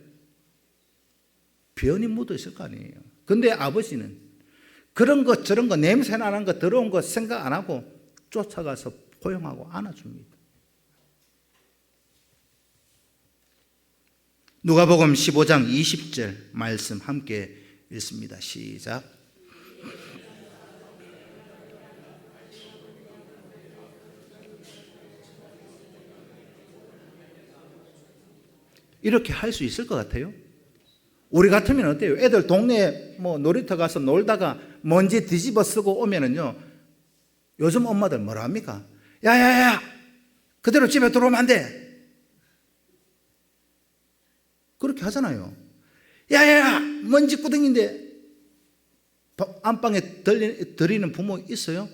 변이 묻어 있을 거 아니에요. 근데 아버지는 그런 거 저런 거 냄새 나는 거 더러운 거 생각 안 하고 쫓아가서 포용하고 안아줍니다. 누가복음 15장 20절 말씀 함께 읽습니다. 시작. 이렇게 할 수 있을 것 같아요? 우리 같으면 어때요? 애들 동네에 놀이터 가서 놀다가 먼지 뒤집어 쓰고 오면은요, 요즘 엄마들 뭐라 합니까? 야야야, 그대로 집에 들어오면 안 돼. 그렇게 하잖아요. 야야야, 먼지 구덩인데 안방에 들이는 부모 있어요?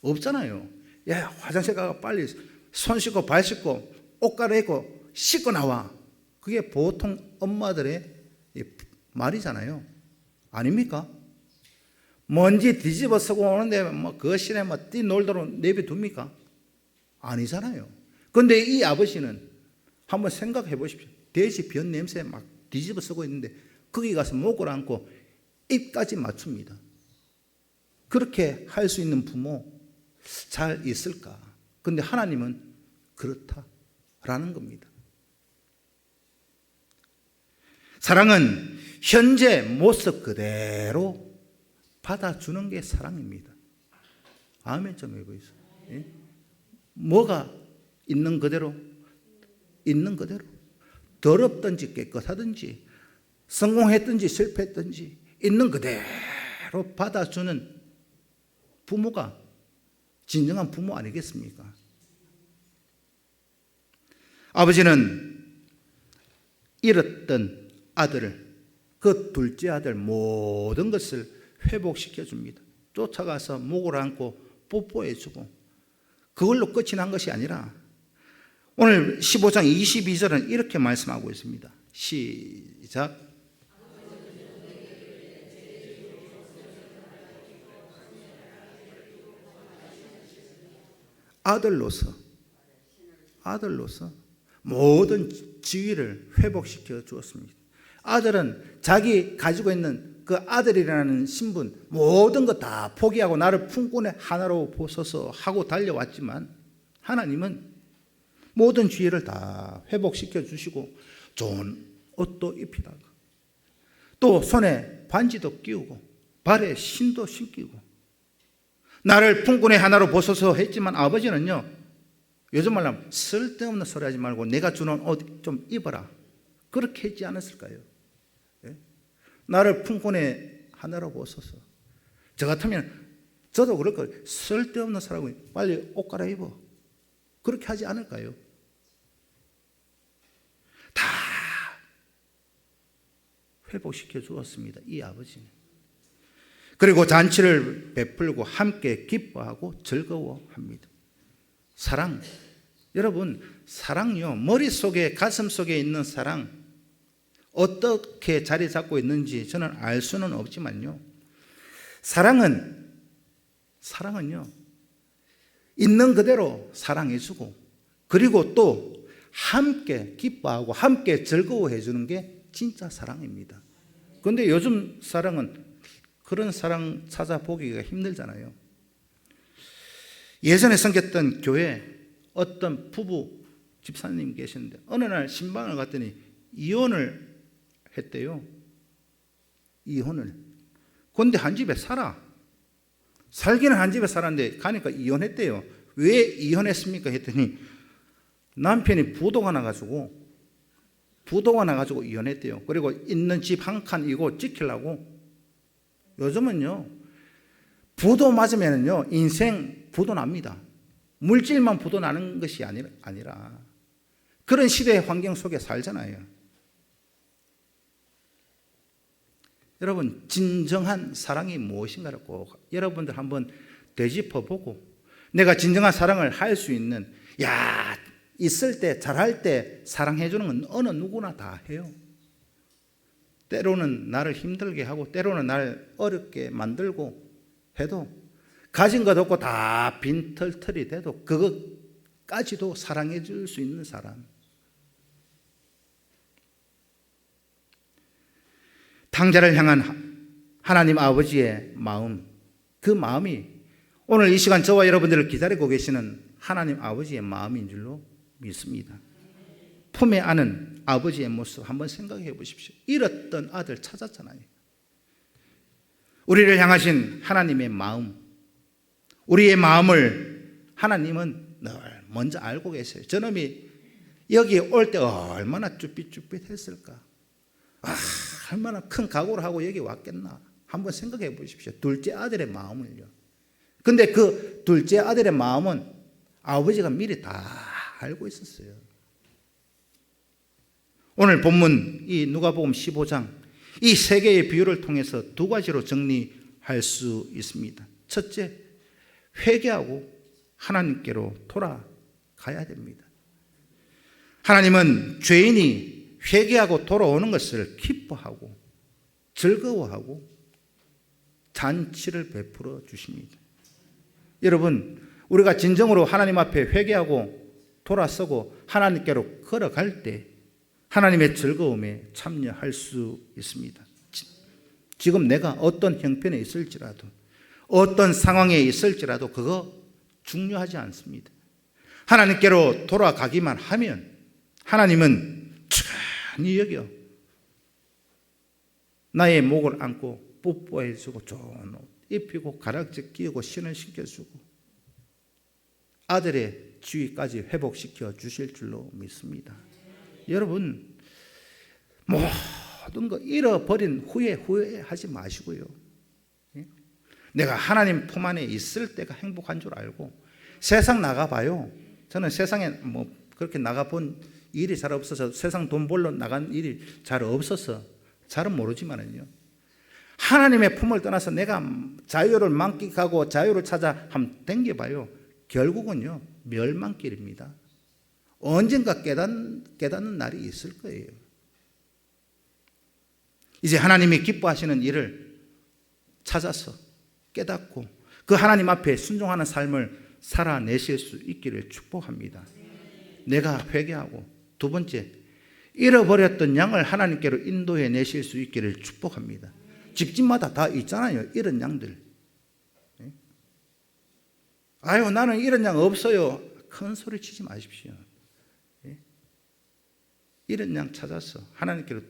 없잖아요. 야, 화장실 가서 빨리 손 씻고 발 씻고 옷 갈아입고 씻고 나와. 그게 보통 엄마들의 말이잖아요. 아닙니까? 먼지 뒤집어 쓰고 오는데 그 시내 뛰놀도록 내비둡니까? 아니잖아요. 근데 이 아버지는 한번 생각해 보십시오. 돼지 변 냄새 막 뒤집어 쓰고 있는데 거기 가서 목을 안고 입까지 맞춥니다. 그렇게 할 수 있는 부모 잘 있을까? 근데 하나님은 그렇다라는 겁니다. 사랑은 현재 모습 그대로 받아주는 게 사랑입니다. 아멘 좀 해보세요. 예? 뭐가 있는 그대로, 있는 그대로. 더럽든지 깨끗하든지 성공했든지 실패했든지 있는 그대로 받아주는 부모가 진정한 부모 아니겠습니까? 아버지는 잃었던 아들을, 그 둘째 아들 모든 것을 회복시켜 줍니다. 쫓아가서 목을 안고 뽀뽀해 주고, 그걸로 끝이 난 것이 아니라 오늘 15장 22절은 이렇게 말씀하고 있습니다. 시작. 아들로서 모든 지위를 회복시켜 주었습니다. 아들은 자기 가지고 있는 그 아들이라는 신분 모든 거 다 포기하고 나를 품꾼의 하나로 보소서 하고 달려왔지만, 하나님은 모든 지혜를 다 회복시켜 주시고 좋은 옷도 입히다가 또 손에 반지도 끼우고 발에 신도 신기고 나를 품꾼의 하나로 보소서 했지만, 아버지는요, 요즘 말로 하면 쓸데없는 소리 하지 말고 내가 주는 옷 좀 입어라, 그렇게 했지 않았을까요? 예? 나를 품꾼의 하나로 보소서. 저 같으면 저도 그럴 거예요. 쓸데없는 소리하고 빨리 옷 갈아입어, 그렇게 하지 않을까요? 다 회복시켜 주었습니다, 이 아버지는. 그리고 잔치를 베풀고 함께 기뻐하고 즐거워합니다. 사랑, 여러분, 사랑요, 머릿속에 가슴속에 있는 사랑 어떻게 자리 잡고 있는지 저는 알 수는 없지만요, 사랑은요 있는 그대로 사랑해주고, 그리고 또 함께 기뻐하고 함께 즐거워해 주는 게 진짜 사랑입니다. 그런데 요즘 사랑은 그런 사랑 찾아보기가 힘들잖아요. 예전에 섬겼던 교회에 어떤 부부 집사님 계셨는데 어느 날 신방을 갔더니 이혼을 했대요. 이혼을. 그런데 한 집에 살기는 한 집에 살았는데 가니까 이혼했대요. 왜 이혼했습니까? 했더니 남편이 부도가 나가지고 이혼했대요. 그리고 있는 집 한 칸 이거 지키려고 요즘은요, 부도 맞으면요, 인생 부도 납니다. 물질만 부도 나는 것이 아니라 그런 시대의 환경 속에 살잖아요. 여러분, 진정한 사랑이 무엇인가를 꼭 여러분들 한번 되짚어보고, 내가 진정한 사랑을 할 수 있는, 있을 때, 잘할 때 사랑해주는 건 어느 누구나 다 해요. 때로는 나를 힘들게 하고 때로는 나를 어렵게 만들고 해도, 가진 것 없고 다 빈털털이 돼도 그것까지도 사랑해 줄 수 있는 사람. 탕자를 향한 하나님 아버지의 마음, 그 마음이 오늘 이 시간 저와 여러분들을 기다리고 계시는 하나님 아버지의 마음인 줄로 믿습니다. 품에 안은 아버지의 모습 한번 생각해 보십시오. 잃었던 아들 찾았잖아요. 우리를 향하신 하나님의 마음, 우리의 마음을 하나님은 늘 먼저 알고 계세요. 저놈이 여기 올 때 얼마나 쭈삣쭈삣했을까. 얼마나 큰 각오를 하고 여기 왔겠나. 한번 생각해 보십시오. 둘째 아들의 마음을요. 근데 그 둘째 아들의 마음은 아버지가 미리 다 알고 있었어요. 오늘 본문 이 누가복음 15장 이 세 개의 비유를 통해서 두 가지로 정리할 수 있습니다. 첫째, 회개하고 하나님께로 돌아가야 됩니다. 하나님은 죄인이 회개하고 돌아오는 것을 기뻐하고 즐거워하고 잔치를 베풀어 주십니다. 여러분, 우리가 진정으로 하나님 앞에 회개하고 돌아서고 하나님께로 걸어갈 때 하나님의 즐거움에 참여할 수 있습니다. 지금 내가 어떤 형편에 있을지라도, 어떤 상황에 있을지라도 그거 중요하지 않습니다. 하나님께로 돌아가기만 하면 하나님은 천히 여겨 나의 목을 안고 뽀뽀해주고 좋은 옷 입히고 가락지 끼우고 신을 신겨주고 아들의 지위까지 회복시켜 주실 줄로 믿습니다. 여러분, 모든 거 잃어버린 후에 후회하지 마시고요. 내가 하나님 품 안에 있을 때가 행복한 줄 알고 세상 나가봐요. 저는 세상에 그렇게 나가본 일이 잘 없어서, 세상 돈 벌러 나간 일이 잘 없어서 잘은 모르지만은요, 하나님의 품을 떠나서 내가 자유를 만끽하고 자유를 찾아 한번 댕겨봐요. 결국은요, 멸망길입니다. 언젠가 깨닫는 날이 있을 거예요. 이제 하나님이 기뻐하시는 일을 찾아서 깨닫고 그 하나님 앞에 순종하는 삶을 살아내실 수 있기를 축복합니다. 내가 회개하고, 두 번째, 잃어버렸던 양을 하나님께로 인도해 내실 수 있기를 축복합니다. 집집마다 다 있잖아요, 이런 양들. 아유, 나는 이런 양 없어요. 큰 소리 치지 마십시오. 이런 양 찾아서 하나님께로,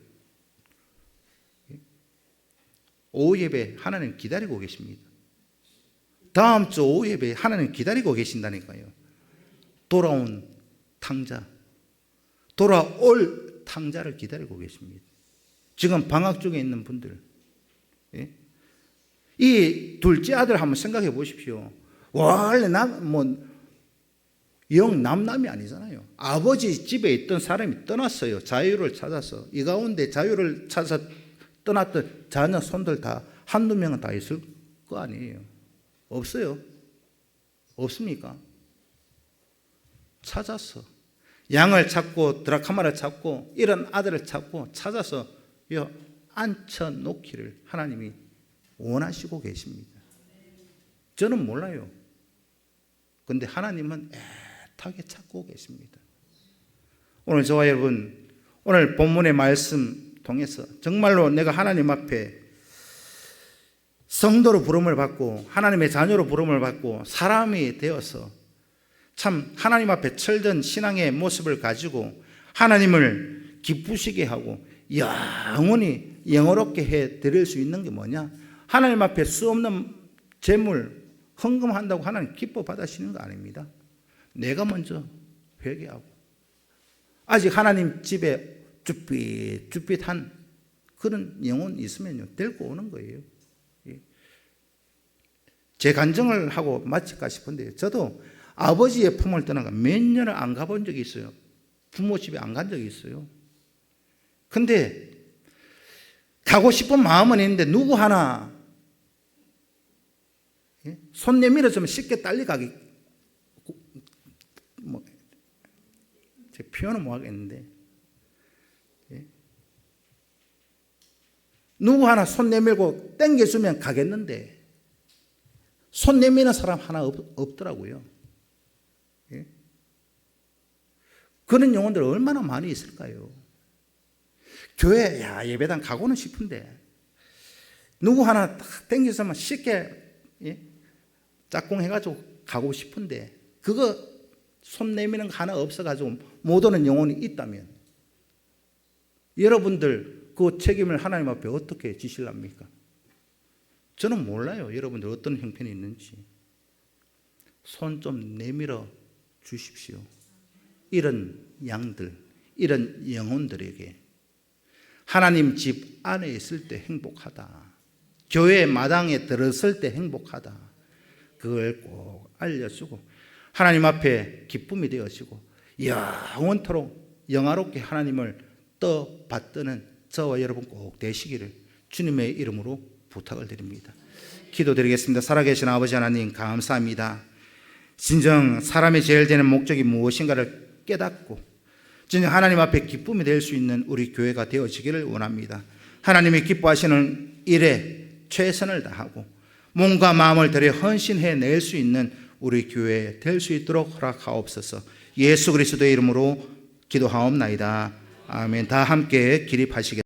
오후 예배 하나님 기다리고 계십니다. 다음 주 오후 예배 하나님 기다리고 계신다니까요. 돌아온 탕자, 돌아올 탕자를 기다리고 계십니다. 지금 방학 중에 있는 분들, 이 둘째 아들 한번 생각해 보십시오. 원래 영남남이 아니잖아요. 아버지 집에 있던 사람이 떠났어요. 자유를 찾아서. 이 가운데 자유를 찾아서 떠났던 자녀 손들 다 한두 명은 다 있을 거 아니에요. 없어요? 없습니까? 찾아서 양을 찾고 드라카마를 찾고 이런 아들을 찾고 찾아서 앉혀놓기를 하나님이 원하시고 계십니다. 저는 몰라요. 근데 하나님은 애타게 찾고 계십니다. 오늘 저와 여러분, 오늘 본문의 말씀 통해서 정말로 내가 하나님 앞에 성도로 부름을 받고 하나님의 자녀로 부름을 받고 사람이 되어서 참 하나님 앞에 철든 신앙의 모습을 가지고 하나님을 기쁘시게 하고 영원히 영어롭게 해드릴 수 있는 게 뭐냐? 하나님 앞에 수없는 재물 헌금한다고 하나님 기뻐 받으시는 거 아닙니다. 내가 먼저 회개하고 아직 하나님 집에 쭈삣쭈삣한 그런 영혼 있으면요 데리고 오는 거예요. 제 간증을 하고 마칠까 싶은데, 저도 아버지의 품을 떠나가 몇 년을 안 가본 적이 있어요. 부모 집에 안 간 적이 있어요. 근데 가고 싶은 마음은 있는데 누구 하나 손 내밀어주면 쉽게 딸리 가기, 제 표현은 못 하겠는데, 누구 하나 손 내밀고 땡겨주면 가겠는데 손 내미는 사람 하나 없더라고요. 그런 영혼들 얼마나 많이 있을까요? 교회 예배당 가고는 싶은데 누구 하나 딱 땡겨서만 쉽게 짝꿍해가지고 가고 싶은데 그거 손 내미는 거 하나 없어가지고 못 오는 영혼이 있다면 여러분들 그 책임을 하나님 앞에 어떻게 지실랍니까? 저는 몰라요. 여러분들 어떤 형편이 있는지. 손 좀 내밀어 주십시오. 이런 양들, 이런 영혼들에게 하나님 집 안에 있을 때 행복하다, 교회 마당에 들었을 때 행복하다, 그걸 꼭 알려주고 하나님 앞에 기쁨이 되어지고 영원토록 영화롭게 하나님을 받드는 저와 여러분 꼭 되시기를 주님의 이름으로 부탁을 드립니다. 기도드리겠습니다. 살아계신 아버지 하나님, 감사합니다. 진정 사람의 제일 되는 목적이 무엇인가를 깨닫고 진정 하나님 앞에 기쁨이 될 수 있는 우리 교회가 되어지기를 원합니다. 하나님이 기뻐하시는 일에 최선을 다하고 몸과 마음을 들여 헌신해낼 수 있는 우리 교회 될 수 있도록 허락하옵소서. 예수 그리스도의 이름으로 기도하옵나이다. 아멘. 다 함께 기립하시겠습니다.